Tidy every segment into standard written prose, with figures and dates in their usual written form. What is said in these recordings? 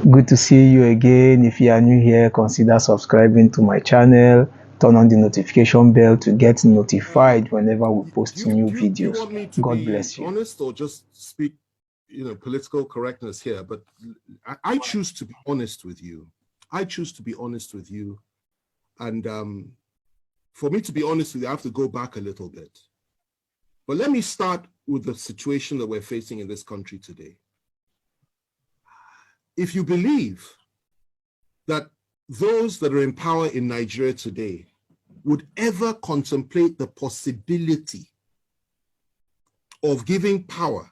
Good to see you again. If you are new here, consider subscribing to my channel. Turn on the notification bell to get notified whenever we post new Do you videos. want me to God be bless you. honest or just speak, political correctness here? But I choose to be honest with you. I choose to be honest with you. And for me to be honest with you, I have to go back a little bit. But let me start with the situation that we're facing in this country today. If you believe that those that are in power in Nigeria today would ever contemplate the possibility of giving power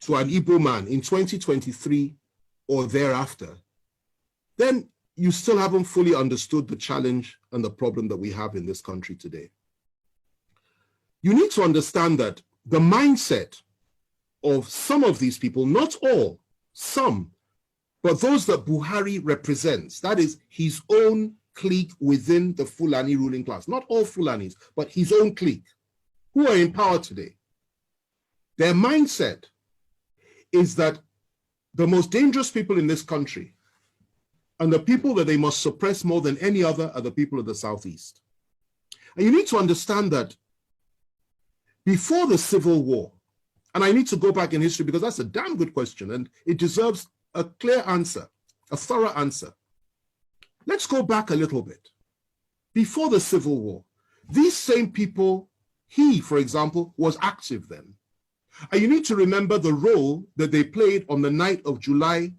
to an Igbo man in 2023 or thereafter, then you still haven't fully understood the challenge and the problem that we have in this country today. You need to understand that the mindset of some of these people, not all, some, but those that Buhari represents, that is his own clique within the Fulani ruling class, not all Fulanis, but his own clique, who are in power today. Their mindset is that the most dangerous people in this country and the people that they must suppress more than any other are the people of the Southeast. And you need to understand that before the Civil War, and I need to go back in history because that's a damn good question and it deserves a clear answer, a thorough answer. Let's go back a little bit. Before the Civil War, these same people, he, for example, was active then. And you need to remember the role that they played on the night of July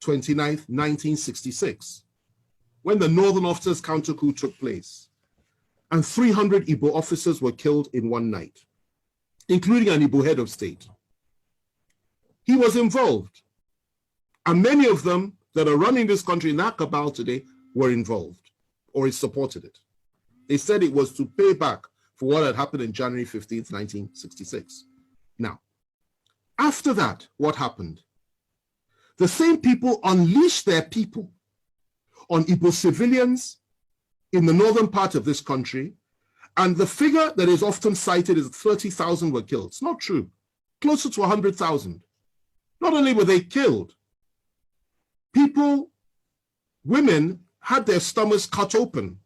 29th, 1966, when the Northern Officers counter coup took place. And 300 Igbo officers were killed in one night, including an Igbo head of state. He was involved. And many of them that are running this country in that cabal today were involved or supported it. They said it was to pay back for what had happened in January 15th, 1966. Now, after that, what happened? The same people unleashed their people on Igbo civilians in the northern part of this country, and the figure that is often cited is 30,000 were killed. It's not true. Closer to 100,000. Not only were they killed, people, women had their stomachs cut open,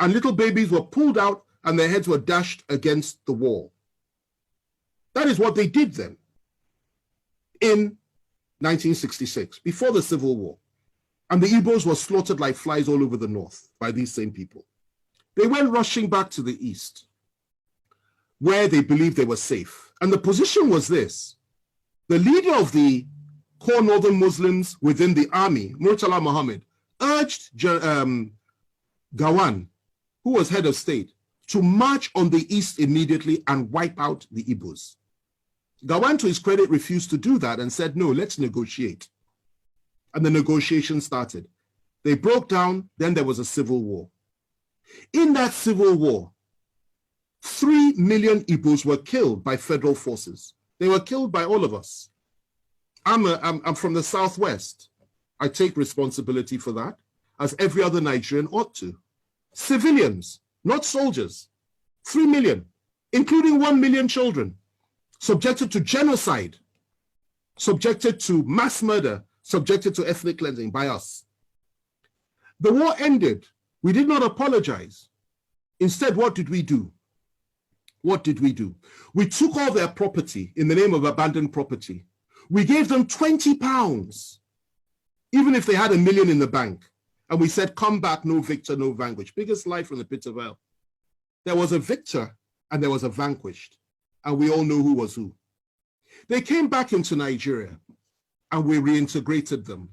and little babies were pulled out and their heads were dashed against the wall. That is what they did then in 1966, before the Civil War. And the Igbos were slaughtered like flies all over the north by these same people. They went rushing back to the east, where they believed they were safe. And the position was this: the leader of the core northern Muslims within the army, Murtala Muhammad, urged Gawan, who was head of state, to march on the east immediately and wipe out the Igbos. Gawan, to his credit, refused to do that and said, no, let's negotiate. And the negotiation started. They broke down, then there was a civil war. In that civil war, 3 million Igbos were killed by federal forces. They were killed by all of us. I'm from the Southwest. I take responsibility for that, as every other Nigerian ought to. Civilians, not soldiers, 3 million, including 1 million children, subjected to genocide, subjected to mass murder, subjected to ethnic cleansing by us. The war ended. We did not apologize. Instead, what did we do? What did we do? We took all their property in the name of abandoned property. We gave them £20, even if they had $1 million in the bank. And we said, come back, no victor, no vanquished. Biggest lie from the pit of hell. There was a victor and there was a vanquished. And we all know who was who. They came back into Nigeria and we reintegrated them.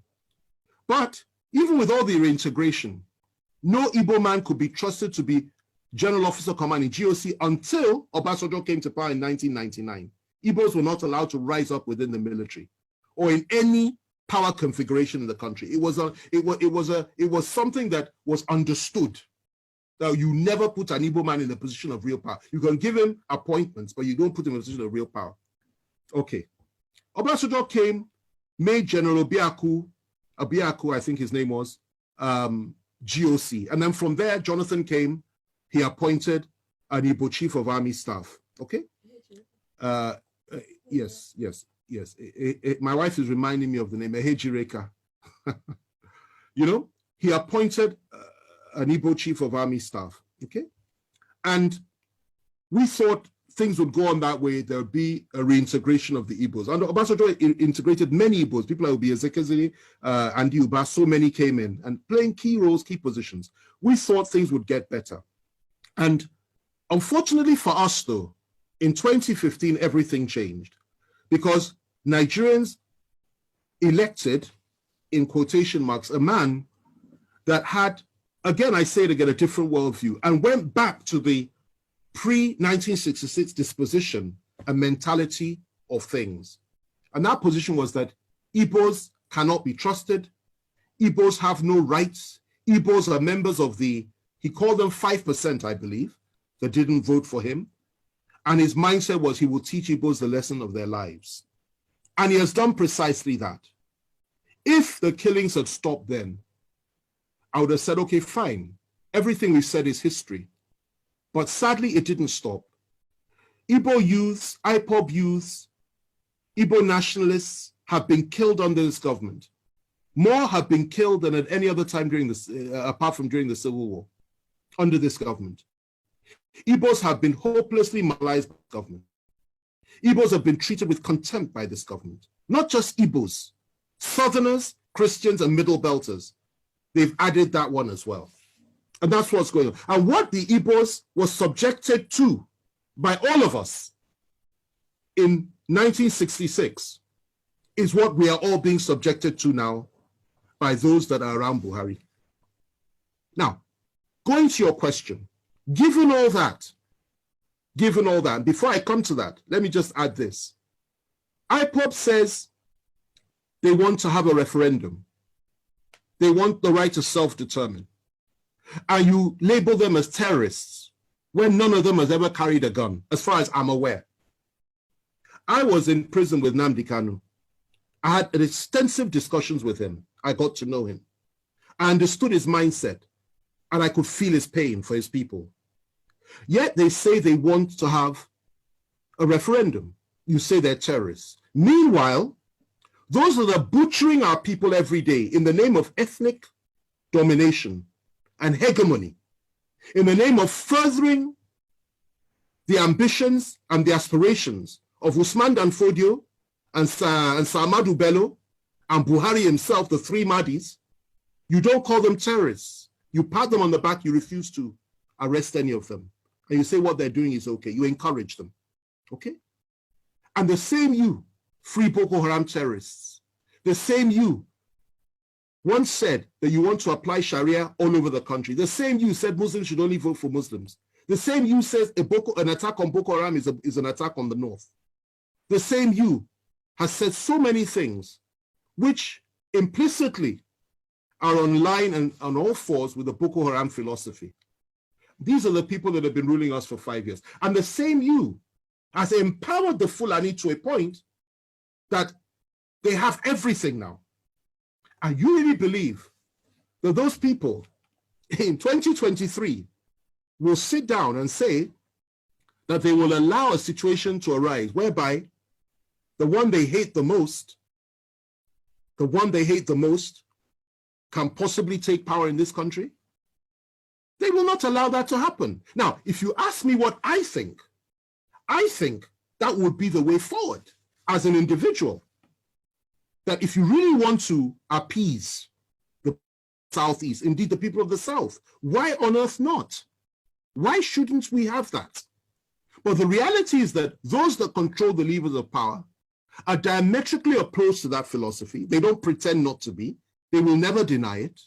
But even with all the reintegration, no Igbo man could be trusted to be General Officer Commanding GOC until Obasanjo came to power in 1999. Igbos were not allowed to rise up within the military or in any power configuration in the country. It was something that was understood. Now, you never put an Igbo man in a position of real power. You can give him appointments, but you don't put him in a position of real power. Okay. Obasanjo came, made General Abiaku, I think his name was, GOC. And then from there, Jonathan came, he appointed an Igbo chief of army staff. Okay? Yes. Yes, my wife is reminding me of the name Ehejireka. You know, he appointed an Igbo chief of army staff, okay? And we thought things would go on that way. There would be a reintegration of the Igbos. And Obasanjo integrated many Igbos, people like Obi-Ezekezili, Andy Uba, so many came in and playing key roles, key positions. We thought things would get better. And unfortunately for us though, in 2015, everything changed because Nigerians elected, in quotation marks, a man that had, again, I say it again, a different worldview and went back to the pre-1966 disposition and mentality of things. And that position was that Igbos cannot be trusted. Igbos have no rights. Igbos are members of the, he called them 5%, I believe, that didn't vote for him. And his mindset was he will teach Igbos the lesson of their lives. And he has done precisely that. If the killings had stopped then, I would have said, okay, fine. Everything we've said is history. But sadly, it didn't stop. Igbo youths, IPOB youths, Igbo nationalists have been killed under this government. More have been killed than at any other time during this, apart from during the Civil War, under this government. Igbos have been hopelessly marginalized by the government. Igbos have been treated with contempt by this government. Not just Igbos, Southerners, Christians, and Middle Belters. They've added that one as well. And that's what's going on. And what the Igbos was subjected to by all of us in 1966 is what we are all being subjected to now by those that are around Buhari. Now, going to your question, given all that, before I come to that, let me just add this. IPOB says they want to have a referendum. They want the right to self-determine. And you label them as terrorists when none of them has ever carried a gun, as far as I'm aware. I was in prison with Nnamdi Kanu. I had extensive discussions with him. I got to know him. I understood his mindset, and I could feel his pain for his people. Yet they say they want to have a referendum. You say they're terrorists. Meanwhile, those that are butchering our people every day in the name of ethnic domination and hegemony, in the name of furthering the ambitions and the aspirations of Usman Dan Fodio and Ahmadu Bello and Buhari himself, the three Mahdis, you don't call them terrorists. You pat them on the back, you refuse to arrest any of them. And you say what they're doing is okay. You encourage them, okay? And the same you, free Boko Haram terrorists, the same you once said that you want to apply Sharia all over the country. The same you said Muslims should only vote for Muslims. The same you says an attack on Boko Haram is an attack on the North. The same you has said so many things which implicitly are on line and on all fours with the Boko Haram philosophy. These are the people that have been ruling us for 5 years. And the same you has empowered the Fulani to a point that they have everything now. And you really believe that those people in 2023 will sit down and say that they will allow a situation to arise whereby the one they hate the most can possibly take power in this country? They will not allow that to happen. Now, if you ask me what I think that would be the way forward as an individual. That if you really want to appease the Southeast, indeed the people of the South, why on earth not? Why shouldn't we have that? But the reality is that those that control the levers of power are diametrically opposed to that philosophy. They don't pretend not to be. They will never deny it.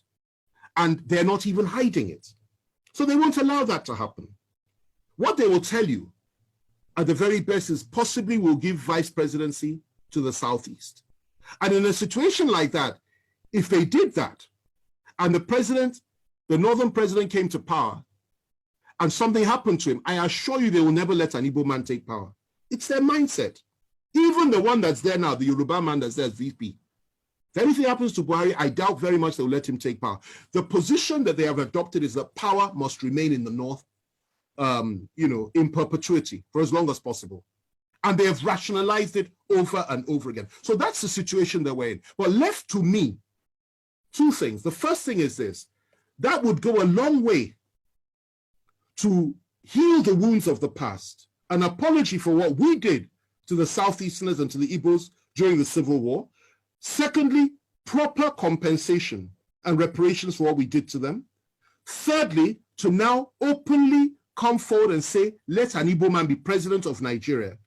And they're not even hiding it. So they won't allow that to happen. What they will tell you at the very best is possibly we'll give vice presidency to the Southeast. And in a situation like that, if they did that, and the northern president came to power, and something happened to him, I assure you they will never let an Igbo man take power. It's their mindset. Even the one that's there now, the Yoruba man that's there as VP. If anything happens to Buhari, I doubt very much they will let him take power. The position that they have adopted is that power must remain in the north, in perpetuity for as long as possible. And they have rationalized it over and over again. So that's the situation that we're in. But left to me, two things. The first thing is this: that would go a long way to heal the wounds of the past. An apology for what we did to the Southeasterners and to the Igbos during the Civil War. Secondly, proper compensation and reparations for what we did to them. Thirdly, to now openly come forward and say, let an Igbo man be president of Nigeria,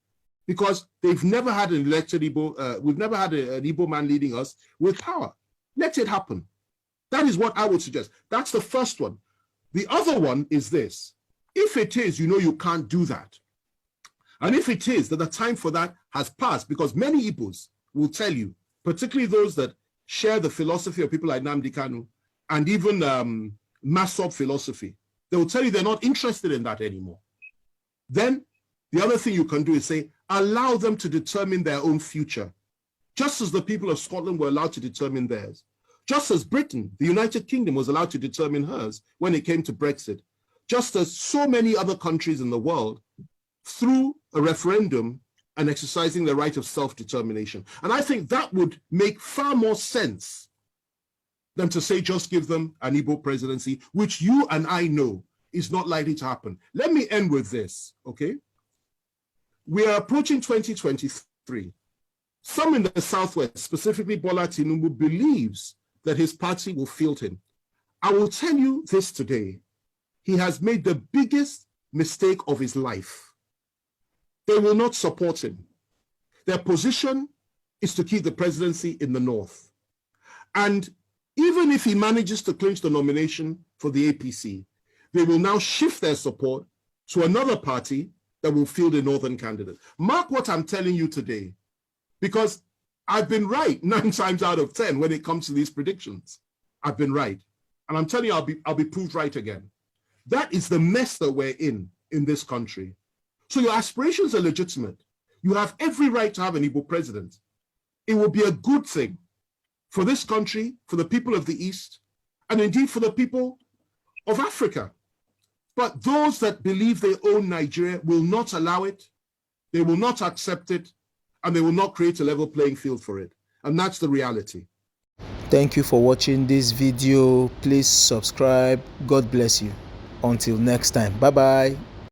because they've never had an elected Igbo, we've never had an Igbo man leading us with power. Let it happen. That is what I would suggest. That's the first one. The other one is this: if it is, you can't do that. And if it is that the time for that has passed, because many Igbos will tell you, particularly those that share the philosophy of people like Nnamdi Kanu and even Masop philosophy, they will tell you they're not interested in that anymore. Then the other thing you can do is say, allow them to determine their own future, just as the people of Scotland were allowed to determine theirs, just as Britain, the United Kingdom, was allowed to determine hers when it came to Brexit, just as so many other countries in the world, through a referendum and exercising the right of self-determination. And I think that would make far more sense than to say just give them an Igbo presidency, which you and I know is not likely to happen. Let me end with this, okay? We are approaching 2023. Some in the Southwest, specifically Bola Tinubu, believes that his party will field him. I will tell you this today: he has made the biggest mistake of his life. They will not support him. Their position is to keep the presidency in the North. And even if he manages to clinch the nomination for the APC, they will now shift their support to another party that will field a Northern candidate. Mark what I'm telling you today, because I've been right 9 times out of 10 when it comes to these predictions. I've been right. And I'm telling you, I'll be proved right again. That is the mess that we're in this country. So your aspirations are legitimate. You have every right to have an Igbo president. It will be a good thing for this country, for the people of the East, and indeed for the people of Africa. But those that believe they own Nigeria will not allow it, they will not accept it, and they will not create a level playing field for it. And that's the reality. Thank you for watching this video. Please subscribe. God bless you. Until next time. Bye-bye.